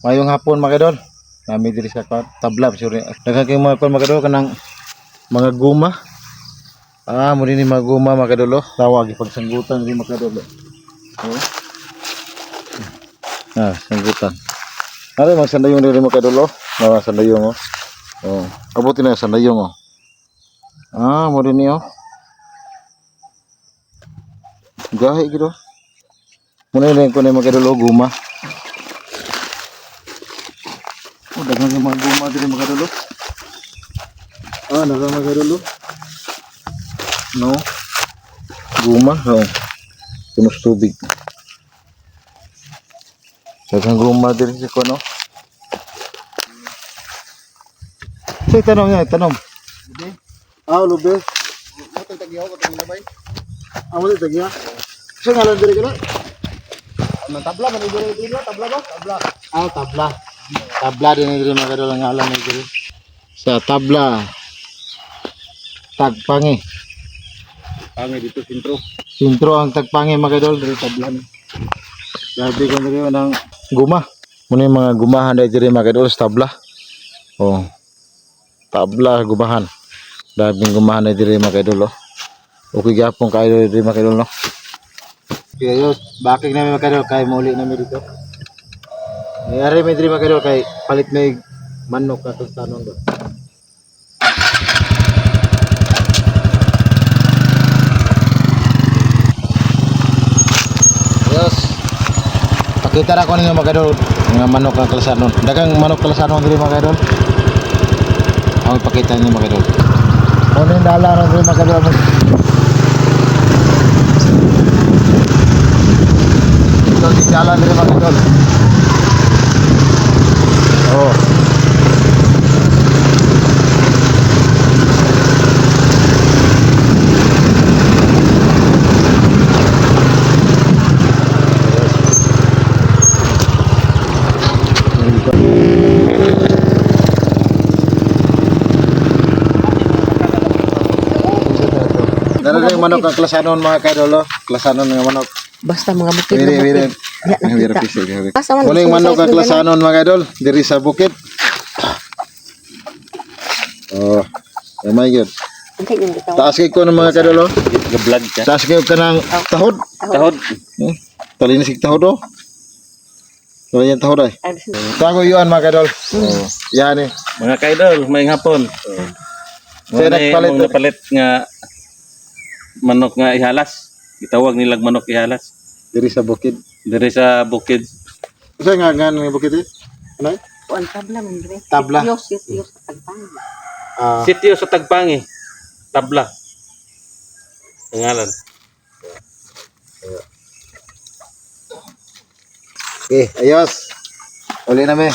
Mayong hapon mga idol. Nami diri sa tabla sure. Daghang kay mga mga idol kanang mga guma. Mo din mga guma mga idol. Tawag ipagsanggutan diri mga idol. Sanggutan. Ari magsandayong diri mga idol. Nawa sandayong abutin na sandayong mo din niyo. Gahi gitu. Muna lang ko na mga idol guma. Daghang mga guma diri mga idol. Nara mga idol. No. Guma, Tunos tubig. Daghang guma diri sa kono. Say tanong niya, tanong. Lubi? Lubi. Mo tagyaw ko tong labay. Mo tagyaw. Sa ngalan diri kana? Tabla man diri tabla ba? Tabla. Tabla. Tabla din diri mga idol ang ngalan ni diri. Sa tabla. Tagpangi. Pangi dito sentro. Sentro ang tagpangi mga idol diri tabla ni. Grabe ko diri ng guma. Muna yung mga gumahan diri mga idol sa tabla. Tabla gumahan. Daming gumahan diri mga idol. Okay gyapon kayo diri mga idol no. Kaya bakit namin mga idol kay muli namin dito. Nayari may diri mga idol kay palit may manok na tanon do. Yes. Pakita ra ko ninyo mga idol nga manok na klasanon. Dagang manok klasanon diri mga idol. Ako ipakita ninyo mga idol. Ano yung dala ron diri mga idol. Ito si jalan diri mga idol. Dara yung manok ang klasanon mga kaidolo. Klasanon nga manok. Basta mga bukid. Wiri. Muling manok ang klasanon mga idol. Diri sa bukid. May yun. Taas kayo ko ng mga kaidolo. Gablad ka. Taas kayo ka ng tahod. Tahod. Talinisig tahod Wala yan tahod ay. Tago yun mga kaidol. Yan eh. Mga kaidol, may hapon. Saya nagpalit. Napalit nga manok nga ihalas. Itawag nilang manok ihalas. Diri sa bukid. Diri sa bukid. Kasi nga ng bukid eh. Ano? Kuan tabla man dire. Tabla. Sitio sa Tagpangi. Sitio sa Tagpangi. Tabla. Pangalan. Okay, ayos. Uli na me.